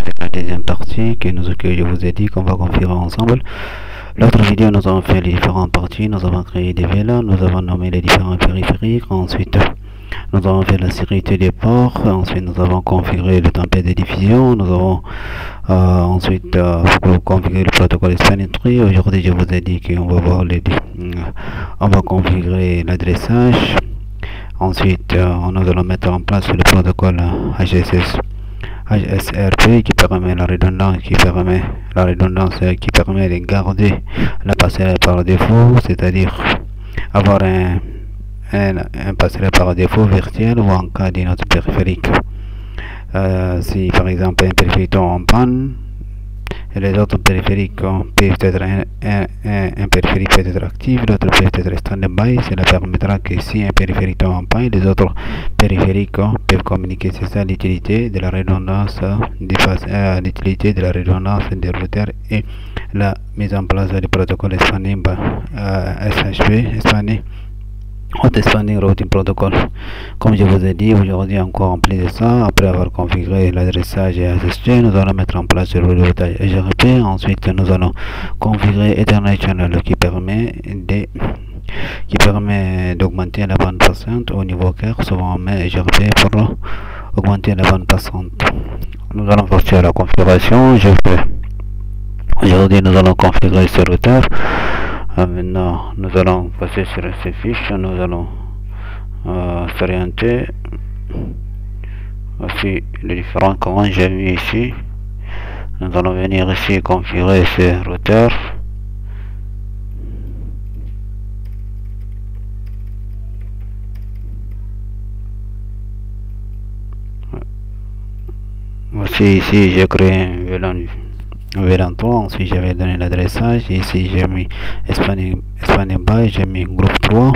avec la deuxième partie que je vous ai dit qu'on va configurer ensemble. L'autre vidéo, nous avons fait les différentes parties, nous avons créé des VLAN, nous avons nommé les différents périphériques, ensuite nous avons fait la sécurité des ports, ensuite nous avons configuré le template de diffusion, nous avons ensuite configuré le protocole spanning tree. Aujourd'hui, je vous ai dit qu'on va voir on va configurer l'adressage. Ensuite, nous allons mettre en place le protocole HSRP qui permet la redondance, qui permet de garder la passerelle par défaut, c'est-à-dire avoir un passerelle par défaut virtuel ou en cas d'une autre périphérique. Si par exemple un périphérique tombe en panne, et les autres périphériques peuvent être un périphérique peut être actif, l'autre peut être stand-by. Cela permettra que si un périphérique tombe en panne, les autres périphériques peuvent communiquer. C'est ça l'utilité de la redondance des routeurs et la mise en place du protocole spanning SHP spanning Hot Spanning Routing Protocol. Comme je vous ai dit, aujourd'hui encore en plus de ça, après avoir configuré l'adressage et SSG, nous allons mettre en place le routage EGRP. Ensuite, nous allons configurer Ethernet Channel qui permet d'augmenter la bande passante au niveau cœur. Souvent on met EGRP pour augmenter la bande passante. Nous allons passer à la configuration. Aujourd'hui, nous allons configurer ce routeur. Maintenant, nous allons passer sur ces fiches, nous allons s'orienter. Voici les différents commandes que j'ai mis ici. Nous allons venir ici configurer ces routeurs. Voici ici j'ai créé un VLAN 3, ensuite j'avais donné l'adressage, ici j'ai mis spanning by, j'ai mis groupe 3,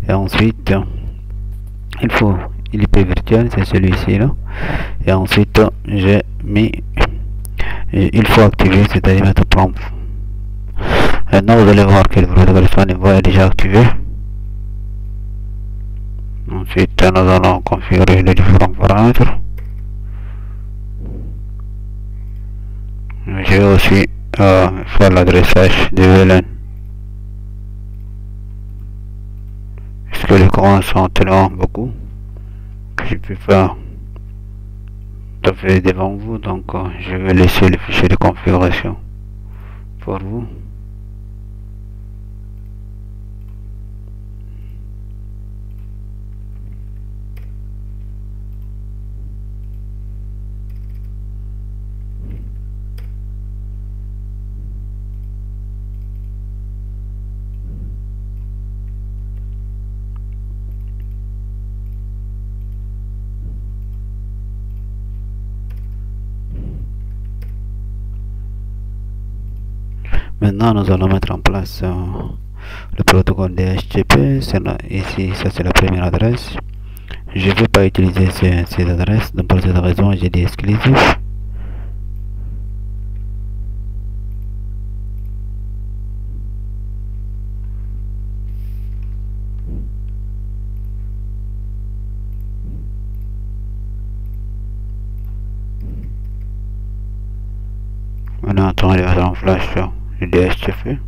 et ensuite il IP virtuel, c'est celui-ci là, et ensuite j'ai mis il faut activer, c'est-à-dire mettre prompt. Maintenant vous allez voir que le protocole spanning by est déjà activé. Ensuite nous allons configurer les différents paramètres. Je vais aussi faire l'adressage de VLAN. Parce que les courants sont tellement beaucoup que je ne peux pas tout à fait devant vous, donc je vais laisser le fichier de configuration pour vous. Maintenant, nous allons mettre en place le protocole DHCP. Ici, ça c'est la première adresse. Je ne vais pas utiliser ces adresses, donc pour cette raison, j'ai dit exclusif. Maintenant, on va mettre en flash le DHCP.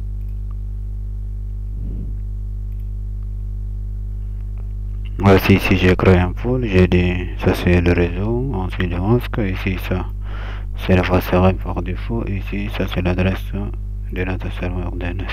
Voici ici j'ai créé un pool, j'ai dit ça c'est le réseau, ensuite le masque, ici ça c'est la passerelle par défaut, ici ça c'est l'adresse de notre serveur DNS.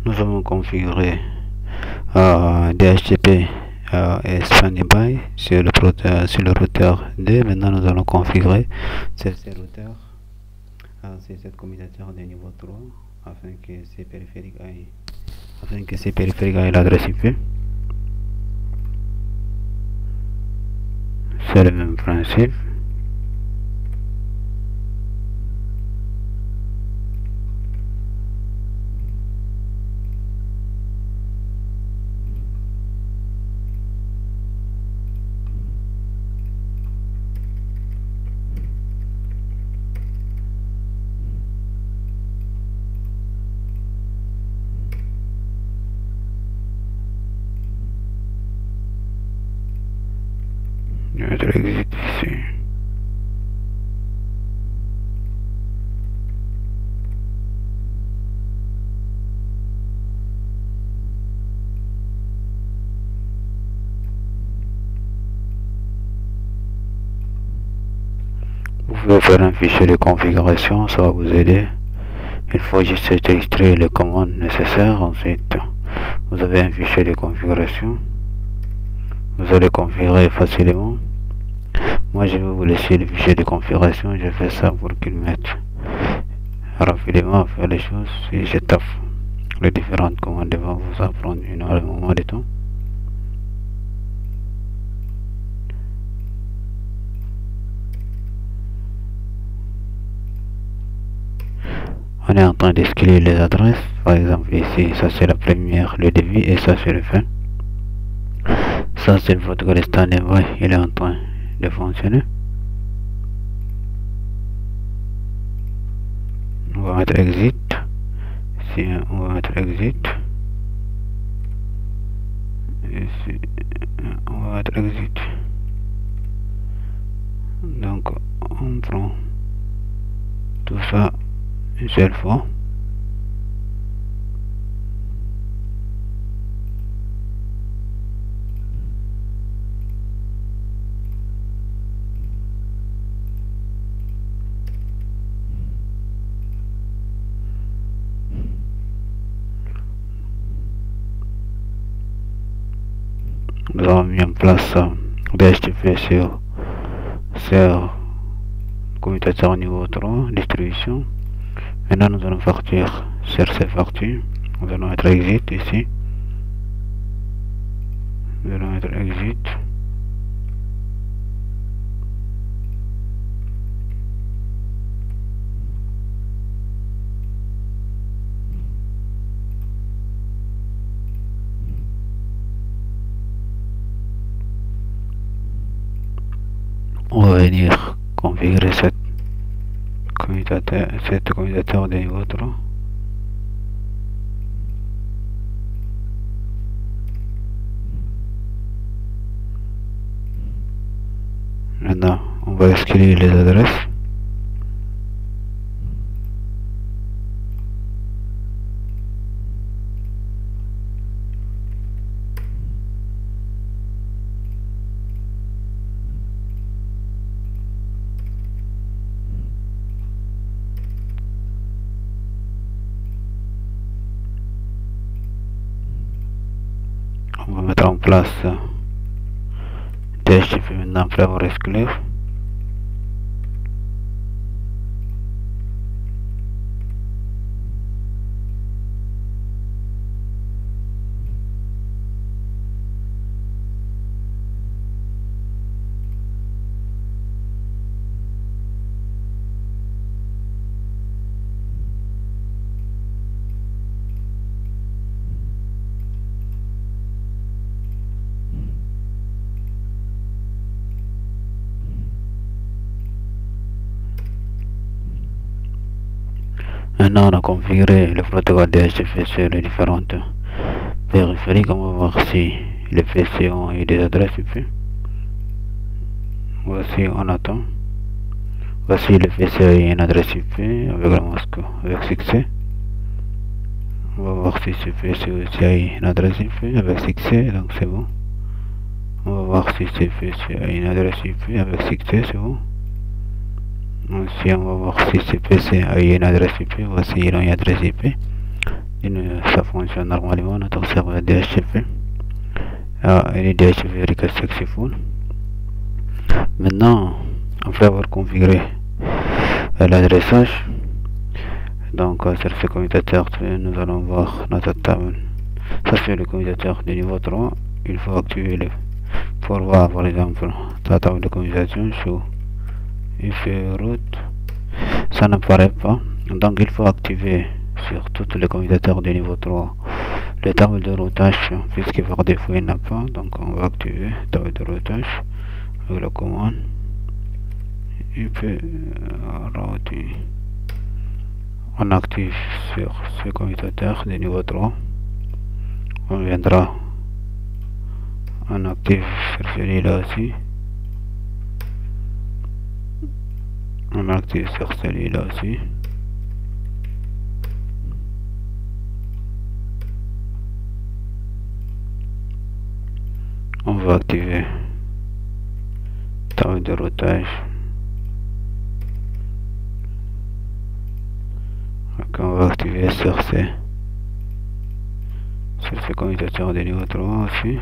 Nous avons configuré DHCP et Spanify sur le routeur D. Maintenant, nous allons configurer ces routeurs, cette commutateur de niveau 3 afin que ces périphériques aient l'adresse IP. C'est le même principe. Je vais mettre l'exit ici. Vous pouvez faire un fichier de configuration, ça va vous aider. Il faut juste extraire les commandes nécessaires. Ensuite, vous avez un fichier de configuration. Vous allez configurer facilement. Moi, je vais vous laisser le fichier de configuration. Je fais ça pour qu'il mette rapidement à faire les choses. Si je tape les différentes commandes, va vous prendre énormément de temps. On est en train d'escaler les adresses. Par exemple, ici, ça c'est la première, le début, et ça c'est le fin. Ça c'est le protocole standby, il est en train de fonctionner. On va mettre exit. Ici, on va mettre exit. Ici, on va mettre exit. Donc, on prend tout ça une seule fois. Nous avons mis en place DHCP sur commutateur niveau 3, distribution. Maintenant, nous allons partir sur ces parties. Nous allons mettre exit ici. Nous allons mettre exit. On va venir configurer cette commutateur de niveau 3. Maintenant, on va escaler les adresses. On va mettre en place DHCP maintenant après avoir exclu. Maintenant, on a configuré le protocole DHCP sur les différentes périphériques. On va voir si les PC ont eu des adresses IP. Voici, on attend. Voici le PC a eu une adresse IP avec la masque, avec succès. On va voir si ce PC aussi a eu une adresse IP avec succès, donc c'est bon. On va voir si ce PC a une adresse IP avec succès, c'est bon. Aussi, on va voir si ce PC a eu une adresse IP. Voici, il a une adresse IP. ça fonctionne normalement. Notre serveur DHCP. Il est DHCP request successful. Maintenant, après avoir configuré l'adressage, donc sur ce commutateur, nous allons voir notre table. Ça c'est le commutateur de niveau 3. Il faut activer le pour voir par exemple la table de commutation sur if route, ça n'apparaît pas, donc il faut activer sur tous les commutateurs de niveau 3 les tables de routage, puisque par défaut il n'a pas, donc on va activer table de routage avec la commande if routing. On active sur ce commutateur de niveau 3, on viendra on active sur celui-là aussi, on active sur celui-là aussi, on va activer table de routage, donc on va activer sur ce commutateur de niveau 3 aussi.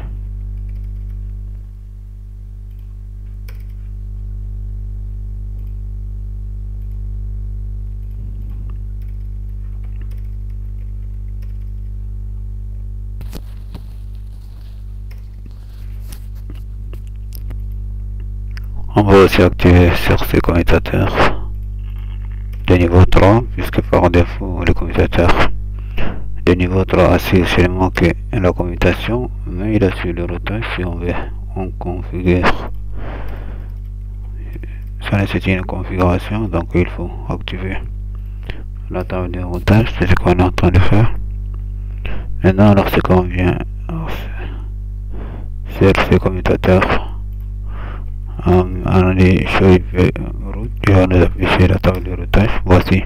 On va aussi activer sur ces commutateurs de niveau 3, puisque par défaut le commutateur de niveau 3 assure seulement que la commutation, mais il assure le routage. Si on veut, on configure. Ça nécessite une configuration, donc il faut activer la table de routage. C'est ce qu'on est en train de faire. Maintenant, lorsqu'on vient sur ce commutateur, on est sur route, il va nous afficher la table de routage. Voici,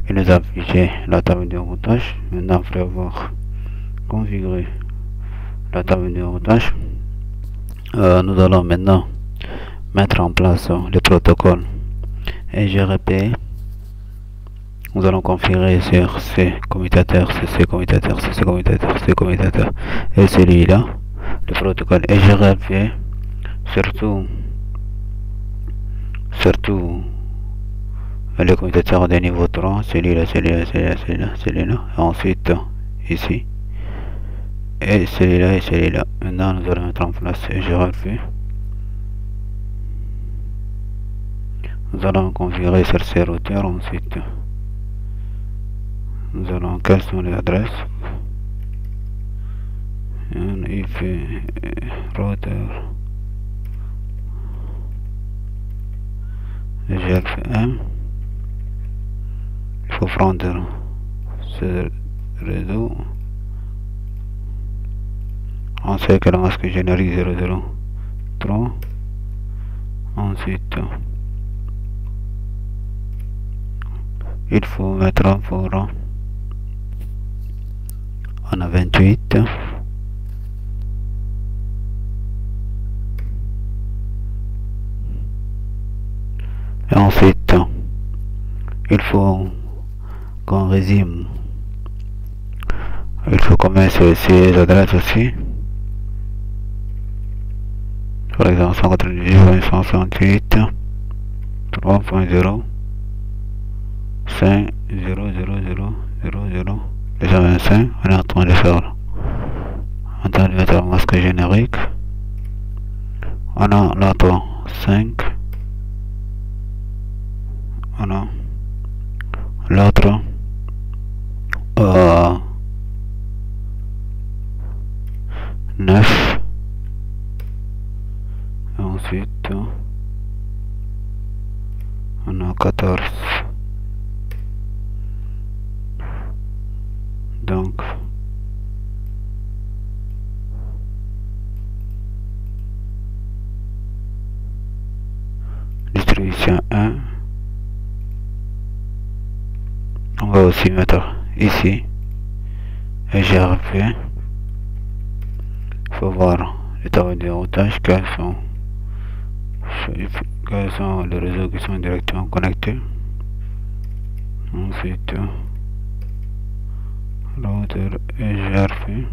il nous a affiché la table de routage. Maintenant, après avoir configuré la table de routage, nous allons maintenant mettre en place le protocole EGRP. Nous allons configurer sur ces commutateurs, ces commutateurs, ces commutateurs, ces commutateurs et celui-là, le protocole EGRP, surtout le commutateur de niveau 3, celui-là, celui-là, ensuite ici, et celui-là et celui-là. Maintenant nous allons mettre en place EGRP. Nous allons configurer sur ces routeurs. Ensuite nous allons, quelles sont les adresses, if router GLFM. Il faut prendre ce réseau. On sait que le masque générique 003. Ensuite il faut mettre pour, on a 28. Et ensuite il faut qu'on résume, il faut qu'on mette ces adresses aussi, par exemple 198.168 3.0 5 0 0 0 0 0 225. On est en train de faire, en train de mettre un masque générique. On a l'autre 5, on a l'autre 9, et ensuite on a 14. Donc distribution 1. On va aussi mettre ici EGRP. Il faut voir les tables de routage, quels sont les réseaux qui sont directement connectés. Ensuite l'autre router HRP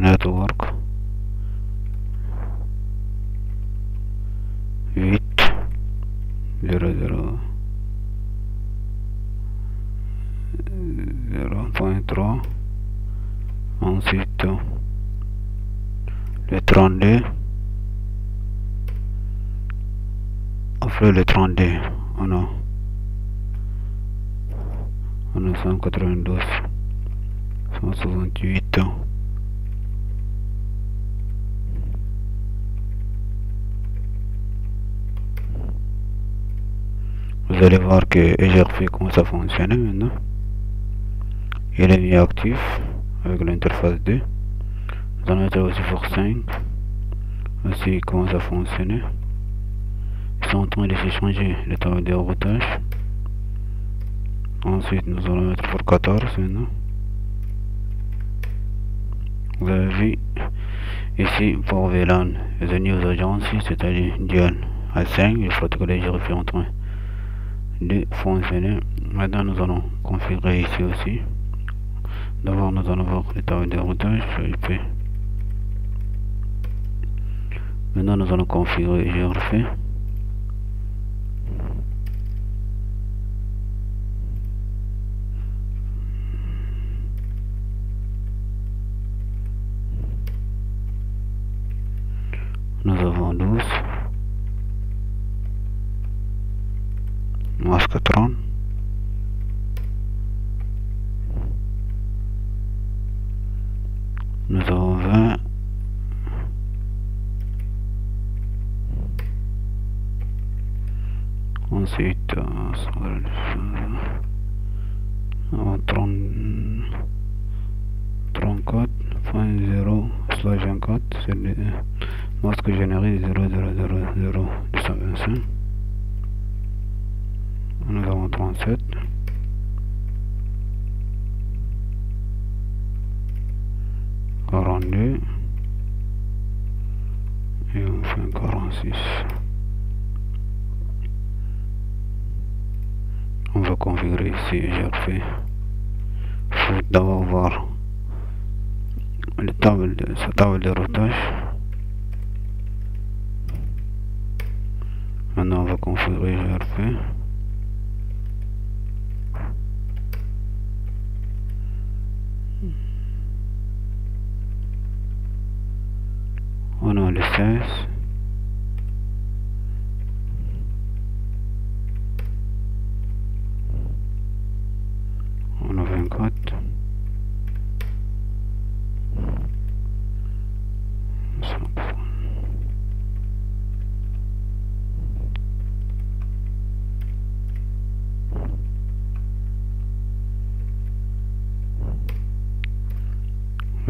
network 8.0.0.3. Ensuite le 32. Après le 32 on a 192 168. Vous allez voir que HRP commence à fonctionner maintenant. Il est mis actif avec l'interface 2. Nous allons mettre aussi pour 5. Aussi il commence à fonctionner. Ils sont en train de changer le temps de routage. Ensuite nous allons mettre pour 14 maintenant. Vous avez vu ici pour VLAN the news agency, c'est-à-dire dual à 5, le protocole HRP est en train de fonctionner. Maintenant nous allons configurer ici aussi. D'abord nous allons voir les tables de routage IP. Maintenant nous allons configurer HRP. Nous avons 12 masque 30. Nous avons 20. Ensuite 34.0/24, c'est le masque généré 0.0.0.225. Nous avons 37. Et enfin 46. On va configurer ici HRP. Il faut d'abord voir sa table de routage. Maintenant on va configurer HRP. On a le 16. On a 24.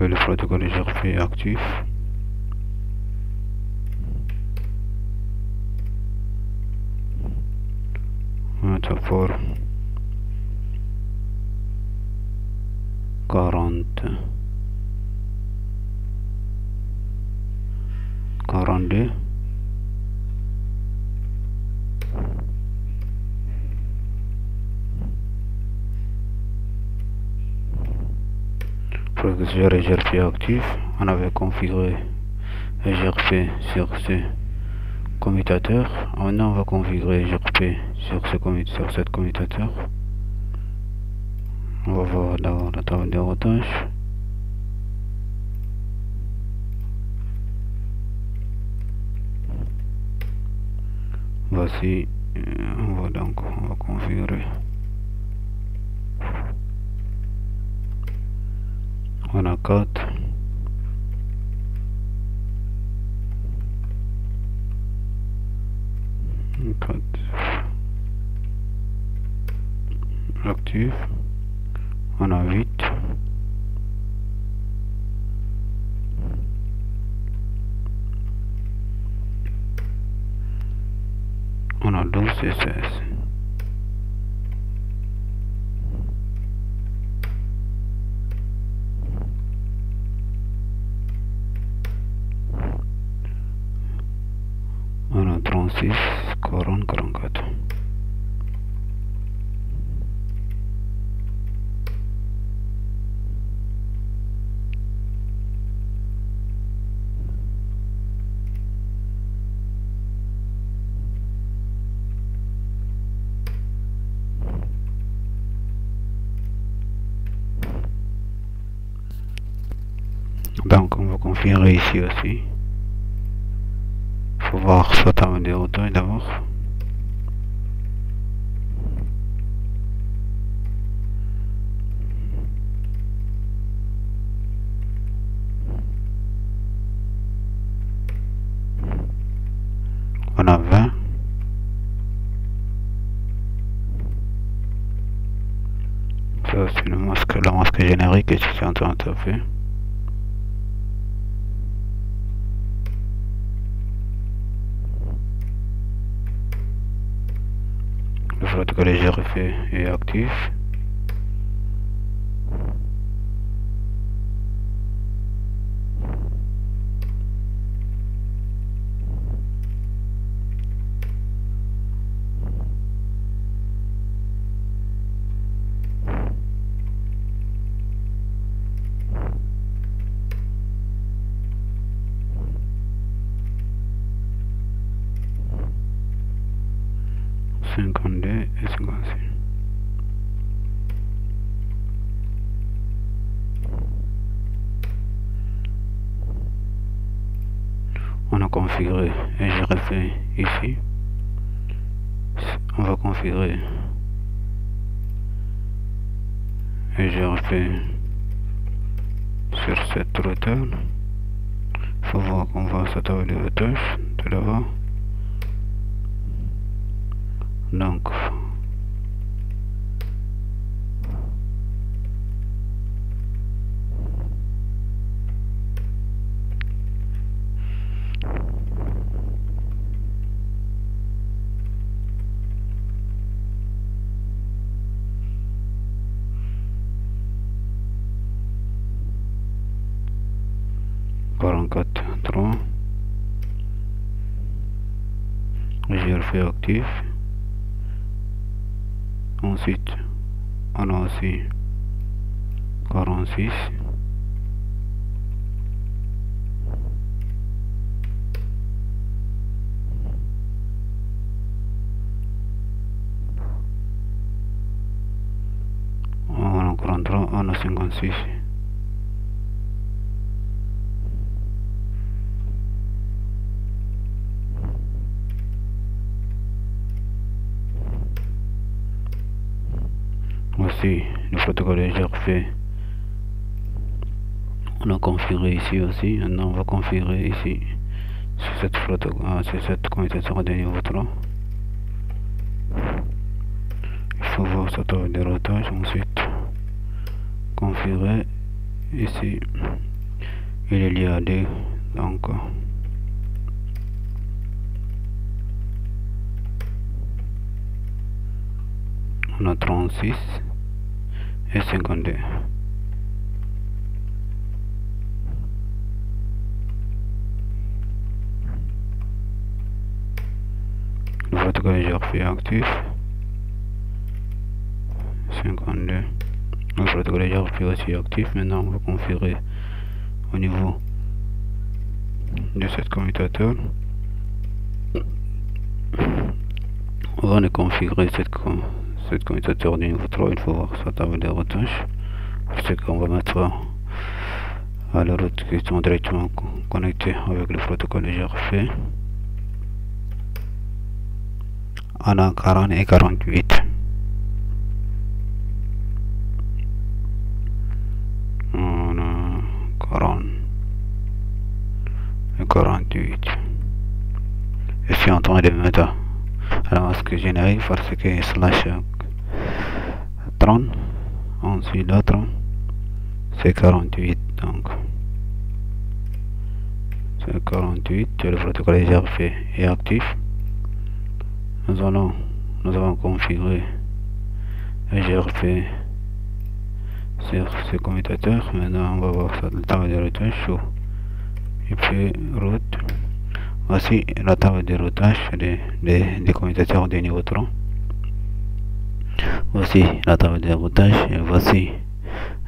Le protocole HRP est actif. Pour 42. Processeur HRP actif. On avait configuré HRP sur ce commutateur. Maintenant on va configurer HRP sur cet commutateur. On va voir d'abord la table de routage. Voici, on va configurer. On a 4. Actif. On a 8. On a 12 et 16. On a 36, 40, 44. Donc on va configurer ici aussi. Faut voir sa table de routage d'abord. On a 20. Ça c'est le masque, la masque générique et c'est en train de faire. Le protocole GRP est actif. Et 56. On a configuré et j'ai refait ici. On va configurer et j'ai refait sur cette routeur. Il faut voir qu'on va s'attarder les routages tout d'abord. Donc (44.3) j'ai refait actif. Ensuite on a aussi 46. On a 43, on a 56. Voici le protocole GRP. On a configuré ici aussi. Maintenant on va configurer ici sur cette protocole, sur cette commutateur de niveau 3. Il faut voir sa table de routage. Ensuite configurer ici. Il est lié à D, donc on a 36 et 52. Le protocole GRP est actif. 52. Le protocole GRP aussi actif. Maintenant on va configurer au niveau de cette commutateur. On va configurer cette commutateur du niveau 3. Il faut voir sa table de routage. C'est qu'on va mettre à la route qui sont directement connectés avec le protocole GRP. On a 40 et 48. On a 40 et 48. Je suis en train de mettre à la masque générique parce que slash 30. Ensuite l'autre c'est 48. Donc c'est 48. Le protocole GRP est actif. Nous avons configuré GRP sur ce commutateur. Maintenant on va voir la table de routage chaud et puis route. Voici la table de routage des commutateurs de niveau 3. Voici la table de routage et voici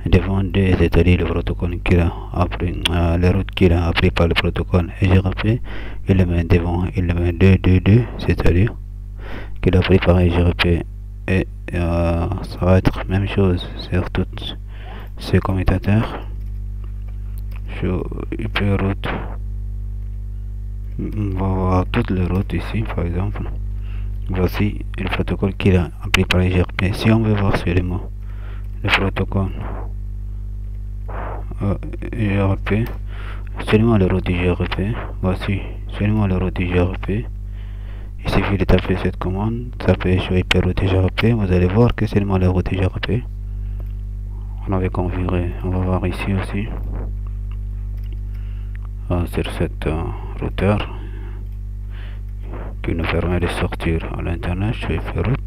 devant deux, c'est-à-dire le protocole qu'il a appris, les routes qu'il a appris par le protocole GRP. Il le met devant, il le met 2, c'est-à-dire qu'il a pris par GRP et ça va être même chose sur tous ces commutateurs. show IP route. On va voir toutes les routes ici, par exemple. Voici le protocole qu'il a appelé par les GRP. Si on veut voir seulement le protocole GRP, seulement le route du GRP, voici seulement le route du GRP. Il suffit de taper cette commande, taper sur IP route GRP, vous allez voir que seulement le route GRP. On avait configuré, on va voir ici aussi sur cette routeur qui nous permet de sortir à l'internet sur IP route.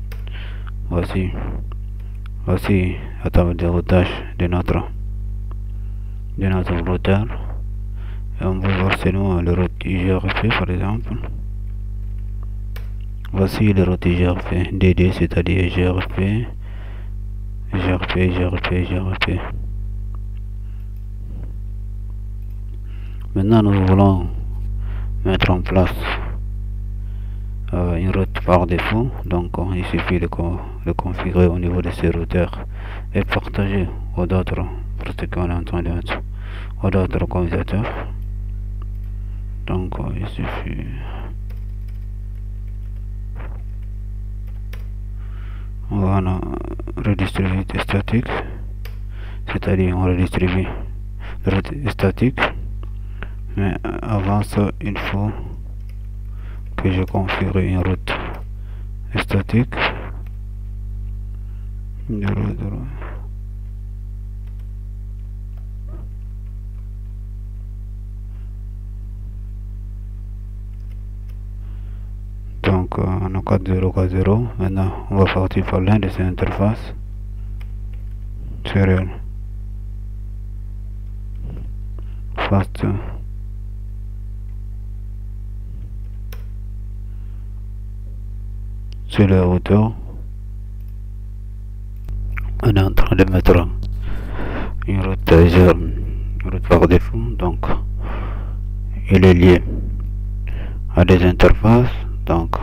Voici la table de routage de notre routeur, et on peut voir seulement le route GRP par exemple. Voici le route GRP DD, c'est-à-dire GRP. Maintenant nous voulons mettre en place une route par défaut, donc il suffit de configurer au niveau de ces routeurs et partager aux autres protocoles internet, aux autres commutateurs. Donc il suffit on va redistribuer statique, c'est-à-dire on redistribue le route statique, mais avant ça il faut que je configure une route statique donc on a 4040. Maintenant on va partir par l'un de ces interfaces serial fast sur le routeur. On est en train de mettre une route par défaut, donc il est lié à des interfaces. Donc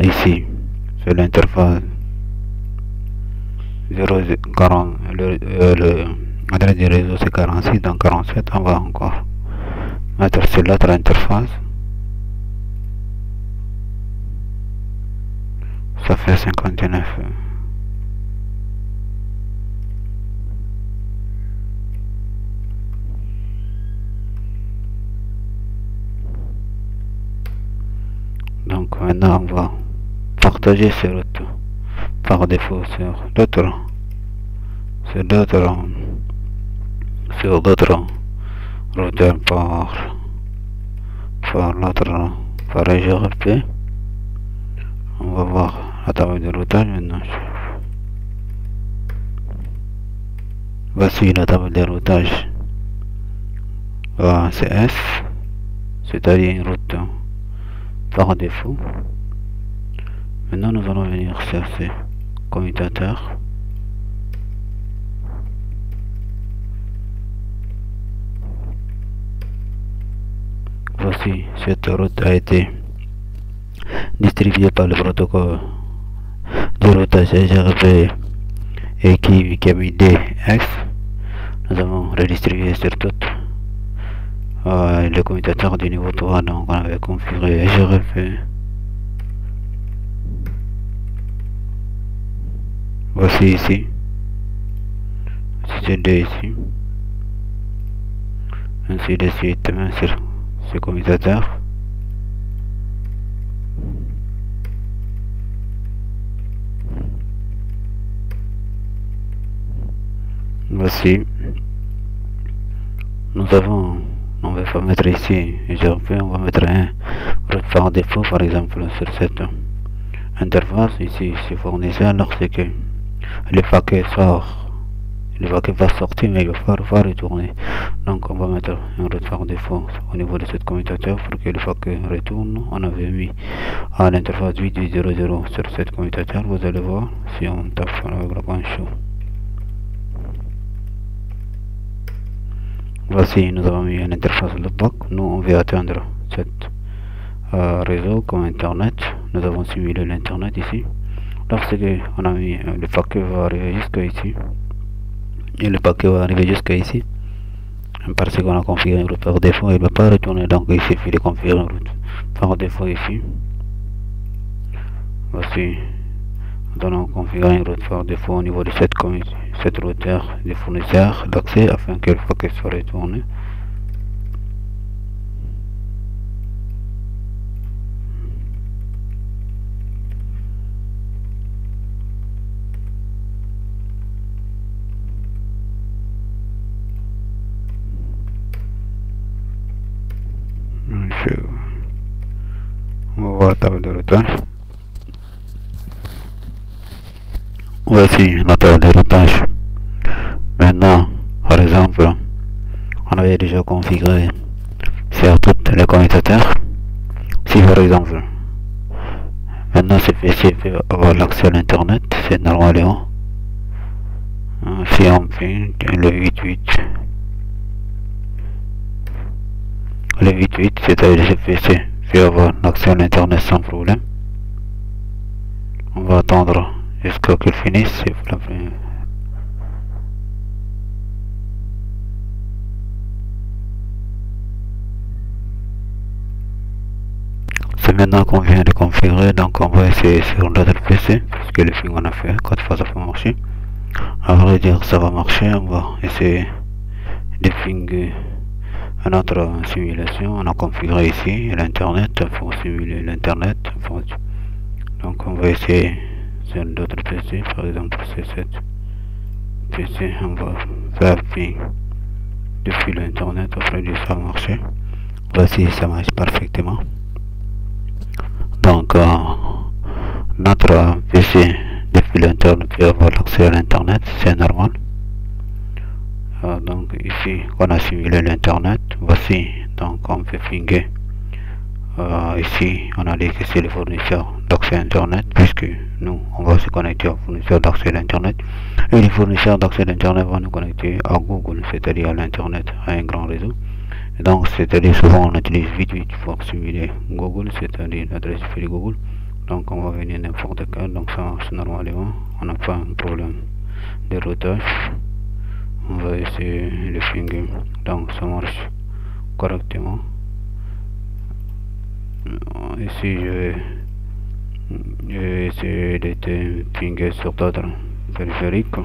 ici c'est l'interface 040, l'adresse du réseau c'est 46, donc 47. On va encore mettre sur l'autre interface, ça fait 59. Donc maintenant on va partager ces routes par défaut sur d'autres routeurs par GRP. On va voir la table de routage maintenant. Voici la table de routage ACS, c'est-à-dire une route par défaut. Maintenant nous allons venir sur ces commutateurs. Voici cette route a été distribuée par le protocole de routage GRP et qui a mis DX. Nous avons redistribué sur toutes le commutateur du niveau 3, donc on avait configuré GRP. Voici ici, c'est D ici, ainsi de suite, même sur ce commutateur. Voici, on va pas mettre ici GRP, on va mettre un route par défaut par exemple sur cette interface. Ici c'est fournisseur, lorsque le paquet sort, le paquet va sortir mais il va retourner, donc on va mettre un route par défaut au niveau de ce commutateur pour que le paquet retourne. On avait mis à l'interface 8800 sur ce commutateur. Vous allez voir si on tape avec la coin chaud. Voici, nous avons mis une interface loopback. Nous on veut atteindre cet réseau comme internet. Nous avons simulé l'internet ici. Lorsque on a mis le paquet va arriver jusqu'à ici, et le paquet va arriver jusqu'à ici, parce qu'on a configuré une route par défaut, il ne va pas retourner, donc il suffit de configurer une route par défaut ici. Voici, nous allons configurer une route par défaut au niveau de cette routeur des fournisseurs d'accès afin qu'une fois qu'elle soit retournée, on va voir la table de routage. Voici la table de routage. Maintenant, par exemple, on avait déjà configuré sur tous les commutateurs. Si par exemple, maintenant ce PC peut avoir l'accès à l'internet, c'est normalement. Si on fait le 88, c'est-à-dire ce PC peut avoir l'accès à l'internet sans problème. On va attendre jusqu'à qu'il finisse. C'est maintenant qu'on vient de configurer, donc on va essayer sur l'autre PC, parce que le film on a fait, quand ça va marcher. À vrai dire, ça va marcher, on va essayer de finir une autre simulation. On a configuré ici l'internet pour simuler l'internet. Donc on va essayer sur d'autres PC, par exemple c'est cette PC, on va faire depuis l'internet, après ça va marcher. Voici, ça marche parfaitement. Donc notre PC depuis l'internet peut avoir l'accès à l'internet, c'est normal. Donc ici on a simulé l'internet. Voici, donc on peut finir. Ici on a dit que c'est le fournisseur d'accès à internet, puisque nous on va se connecter au fournisseur d'accès à l'internet, et les fournisseurs d'accès à l'internet vont nous connecter à Google, c'est-à-dire à l'internet, à un grand réseau. Et donc c'est-à-dire souvent on utilise 88 pour simuler Google, c'est-à-dire l'adresse IP de Google. Donc on va venir n'importe quel, donc ça marche normalement, on n'a pas un problème de routage. On va essayer le finger, donc ça marche correctement. Ici je vais essayer de finger sur d'autres périphériques.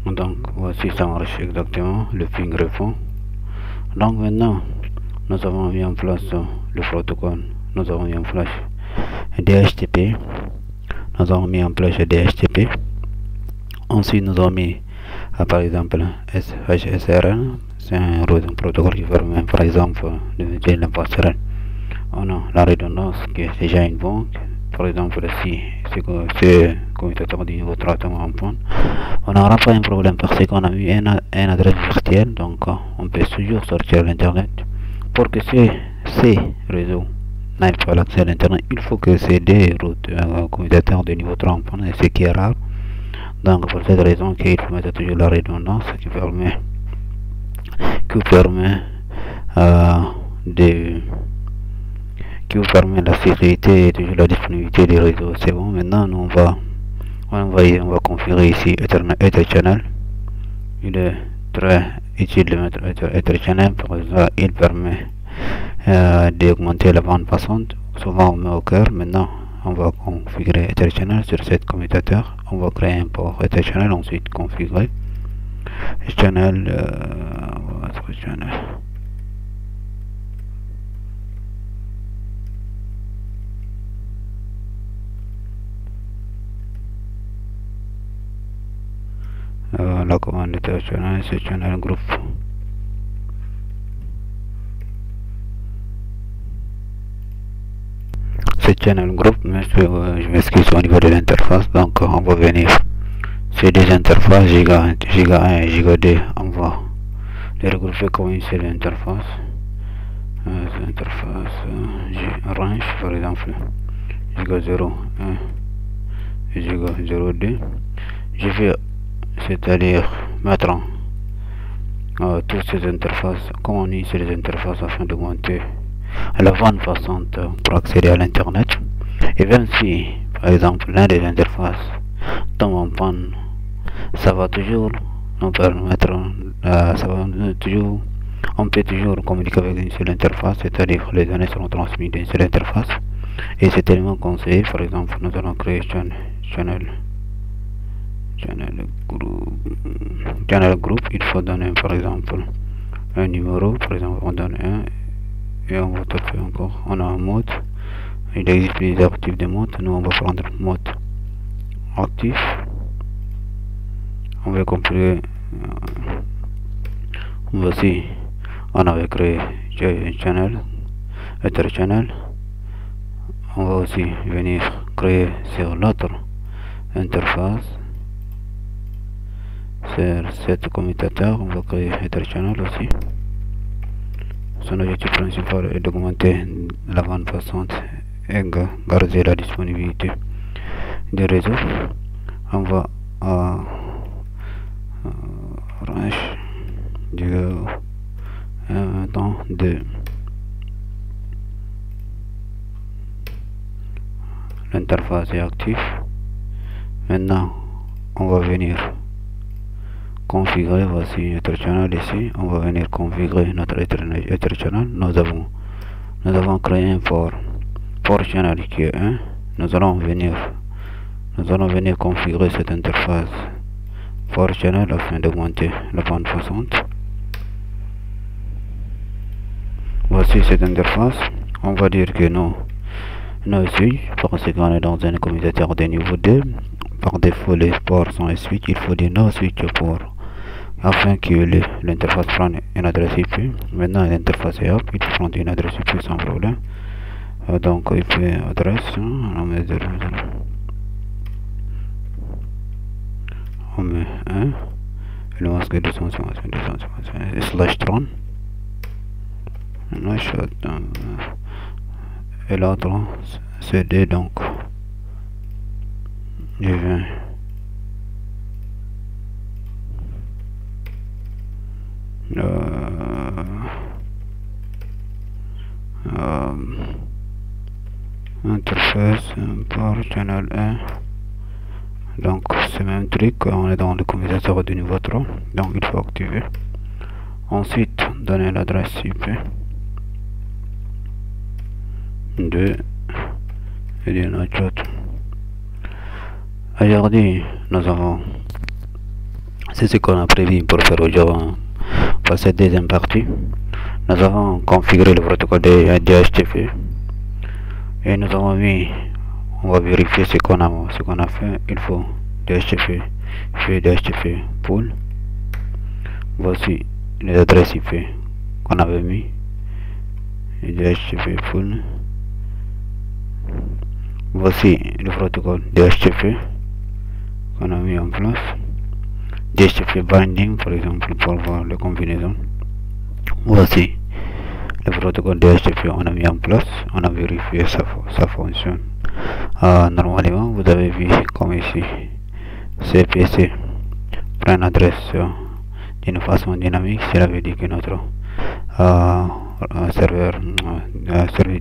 Donc voici, ça marche exactement, le ping répond. Donc maintenant nous avons mis en place le protocole, nous avons mis en place DHCP, nous avons mis en place DHCP. Ensuite nous avons mis par exemple SHSRN, c'est un protocole qui permet par exemple de mettre la passerelle. On a la redondance qui est déjà une banque. Par exemple ici, c'est commutateur du niveau traitement en point. On n'aura pas un problème parce qu'on a mis une adresse virtuelle, donc on peut toujours sortir l'internet. Pour que ces réseaux n'aient pas l'accès à l'internet, il faut que c'est des routes commutateurs de niveau 3 en point, et ce qui est rare. Donc pour cette raison qu'il faut mettre toujours la redondance qui permet la sécurité et toujours la disponibilité des réseaux. C'est bon. Maintenant nous on va configurer ici Ether Channel. Il est très utile de mettre Ether Channel parce qu'il permet d'augmenter la bande passante. Souvent on met au cœur. Maintenant on va configurer Ether Channel sur cette commutateur. On va créer un port Ether Channel, ensuite configurer channel. La commande Ether Channel, c'est channel group. C'est channel group, mais je m'excuse au niveau de l'interface. Donc on va venir, c'est des interfaces giga 1 et giga 2, on va les regrouper comme une seule interface. Interface range par exemple giga 0 1 et giga 0 2. Je vais c'est-à-dire mettre toutes ces interfaces, comment on utilise les interfaces afin de monter la bande passante pour accéder à l'internet. Et même si par exemple l'un des interfaces tombe en panne Ça va toujours nous permettre, on peut toujours communiquer avec une seule interface, c'est-à-dire les données seront transmises d'une seule interface. Et c'est tellement conseillé. Par exemple, nous allons créer channel group. Il faut donner par exemple un numéro, par exemple on donne 1 et on va taper encore. On a un mode, il existe plusieurs types de modes. Nous on va prendre mode actif. On va compiler. Voici, on avait créé channel, ether channel. On va aussi venir créer sur l'autre interface, sur cet commutateur, on va créer ether channel aussi. Son objectif principal est d'augmenter la bande passante et garder la disponibilité du réseau. On va range du temps de l'interface est active. Maintenant on va venir configurer. Voici Ether channel ici. On va venir configurer notre Ether channel. Nous avons créé un port channel qui est 1. Nous allons venir configurer cette interface port channel afin d'augmenter la bande passante. Voici cette interface. On va dire que nos switches, parce qu'on est dans un commutateur de niveau 2, par défaut les ports sont switch. Il faut dire no switch port afin que l'interface prenne une adresse IP. Maintenant l'interface est up, il peut prendre une adresse IP sans problème. Donc IP adresse, on met 0, on met 1, le masque 255 /tron, et l'autre CD, donc je viens interface par channel 1. Donc c'est le même truc, on est dans le commutateur de niveau 3, donc il faut activer. Ensuite donner l'adresse IP 2 et dire notre autre. Aujourd'hui nous avons, c'est ce qu'on a prévu pour faire aujourd'hui. Pour cette deuxième partie, nous avons configuré le protocole de DHCP et nous avons mis, on va vérifier ce qu'on a fait. Il faut DHCP pool. Voici les adresses IP qu'on avait mis, et DHCP pool. Voici le protocole DHCP qu'on a mis en place. DHCP binding par exemple pour voir les combinaisons. Voici le protocole DHCP on a mis en place. On a vérifié ça fonctionne normalement. Vous avez vu comme ici CPC prend une adresse d'une façon dynamique. Cela veut dire que notre serveur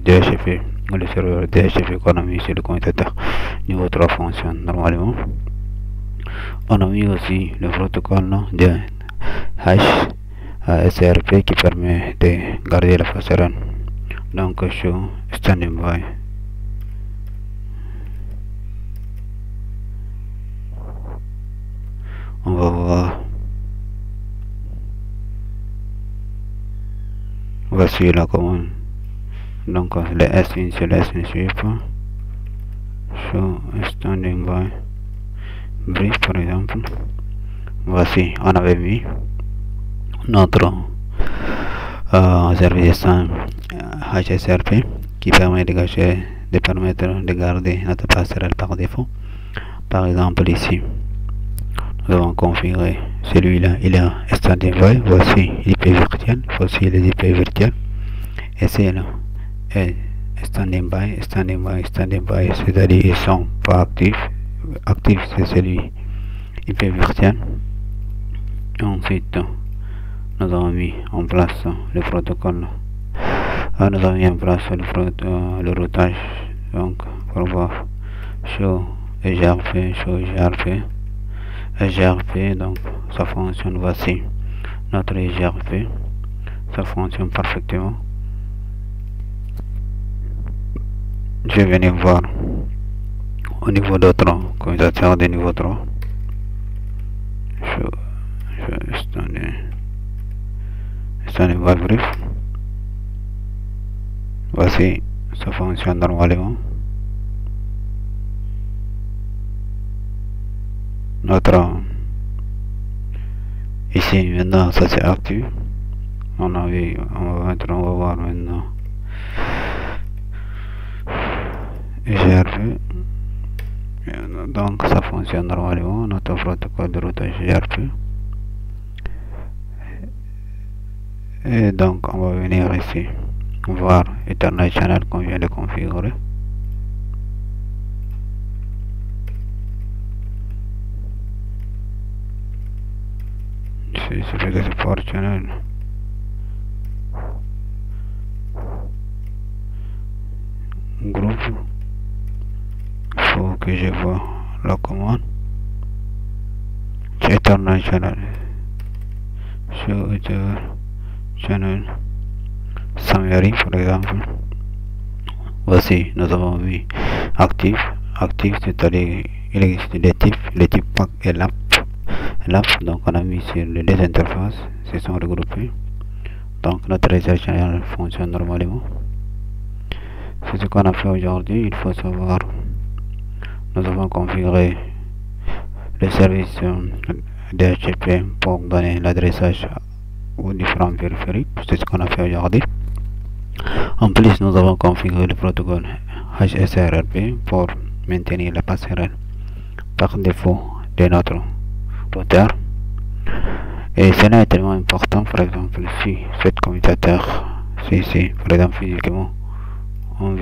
DHCP, le serveur DHCP qu'on a mis sur le commutateur niveau 3 fonctionne normalement. On a mis aussi le protocole de hash SRP qui permet de garder la phase run. Donc show standing by. On va voir. Voici la commande. Donc le S initial ne suit pas. Show standing by brief par exemple. Voici, on avait mis notre service HSRP qui permet de permettre de garder notre passerelle par défaut. Par exemple ici nous avons configuré celui-là, il est standing by. Voici l'IP virtuel, voici les IP virtuels, et c'est là standing by, c'est-à-dire ils sont pas actifs. Actif c'est celui IP virtuel. Ensuite nous avons mis en place le protocole, nous avons mis en place le routage, donc pour voir show GRP EGRP, donc ça fonctionne. Voici notre EGRP, ça fonctionne parfaitement. Je vais venir voir au niveau d'autres commutateurs de niveau 3. Je standing brief. Voici, ça fonctionne normalement. Notre ici maintenant ça c'est actif. On va voir maintenant GRP. Donc ça fonctionne normalement, notre protocole de routage GRP. Et donc on va venir ici voir Ethernet Channel qu'on vient de configurer. C'est que c'est Port Channel. Groupe. Il faut que je vois la commande. Ethernet Channel. Show Ethernet Channel Summary par exemple. Voici, nous avons vu actif, c'est-à-dire il existe des types pack et LAP. Donc on a mis sur les deux interfaces, se sont regroupés. Donc notre Ethernet Channel fonctionne normalement. C'est ce qu'on a fait aujourd'hui. Il faut savoir, nous avons configuré le service DHCP pour donner l'adressage aux différents périphériques. C'est ce qu'on a fait aujourd'hui. En plus, nous avons configuré le protocole HSRP pour maintenir la passerelle par défaut de notre routeur. Et cela est tellement important. Par exemple, si cet commutateur, si par exemple physiquement on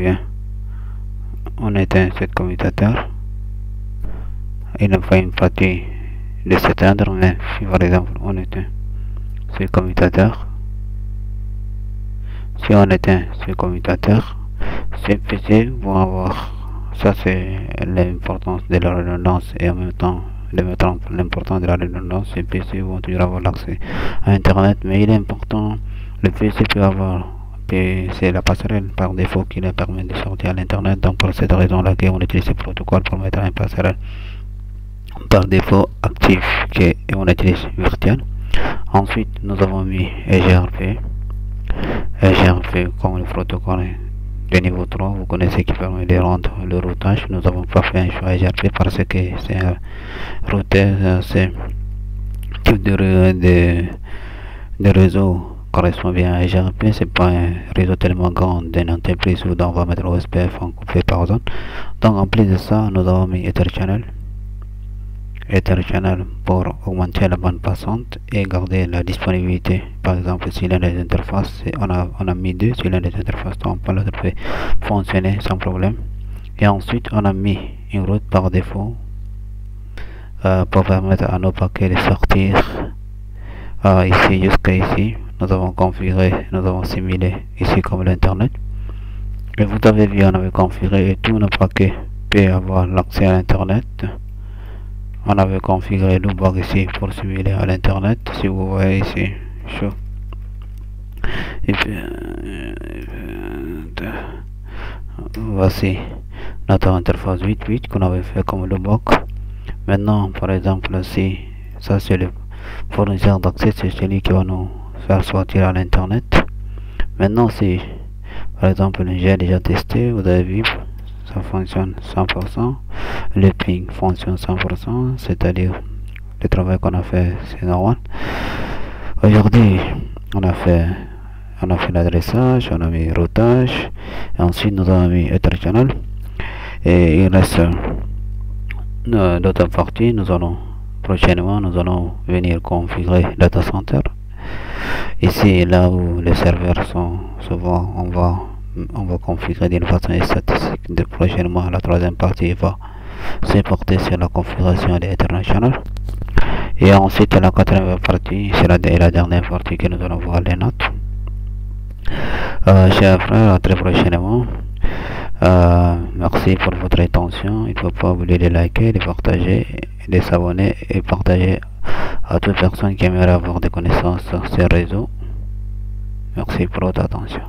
éteint cet commutateur, il n'a pas une partie de s'éteindre, mais si par exemple on éteint ce commutateur, ces PC vont avoir, ça c'est l'importance de la redondance, et en même temps l'importance de la redondance, ces PC vont toujours avoir l'accès à Internet, mais il est important, le PC peut avoir, c'est la passerelle par défaut qui leur permet de sortir à l'internet. Donc pour cette raison là on utilise ce protocole pour mettre une passerelle par défaut actif et on utilise virtuel. Ensuite nous avons mis EGRP comme le protocole de niveau 3, vous connaissez, qui permet de rendre le routage. Nous n'avons pas fait un choix EGRP parce que c'est un routeur, c'est type de réseau correspond bien à EGRP. C'est pas un réseau tellement grand d'une entreprise où on va mettre OSPF en coupé par zone. Donc en plus de ça, nous avons mis Ethernet Channel pour augmenter la bande passante et garder la disponibilité. Par exemple, si l'un des interfaces, on a mis deux, si l'un des interfaces tombe pas, l'autre peut fonctionner sans problème. Et ensuite on a mis une route par défaut pour permettre à nos paquets de sortir ici jusqu'à ici. Nous avons configuré, nous avons simulé ici comme l'internet, et vous avez vu, on avait configuré et tous nos paquets peuvent avoir l'accès à l'internet. On avait configuré le bug ici pour simuler à l'internet, si vous voyez ici chaud. Et puis, voici notre interface 8.8 qu'on avait fait comme le bug. Maintenant par exemple, si ça c'est le fournisseur d'accès, c'est celui qui va nous faire sortir à l'internet. Maintenant si par exemple j'ai déjà testé, vous avez vu, ça fonctionne 100%, le ping fonctionne 100%, c'est-à-dire le travail qu'on a fait c'est normal. Aujourd'hui on a fait l'adressage, on a mis routage, et ensuite nous avons mis Ethernet Channel, et il reste d'autres parties. Prochainement nous allons venir configurer data center. Ici là où les serveurs sont souvent, on va configurer d'une façon statistique. Prochainement la troisième partie va se porter sur la configuration des Ethernet Channel, et ensuite la quatrième partie sera la dernière partie que nous allons voir les notes. Chers frères, à très prochainement. Merci pour votre attention. Il ne faut pas oublier de liker, de partager, de s'abonner et partager à toute personne qui aimerait avoir des connaissances sur ces réseaux. Merci pour votre attention.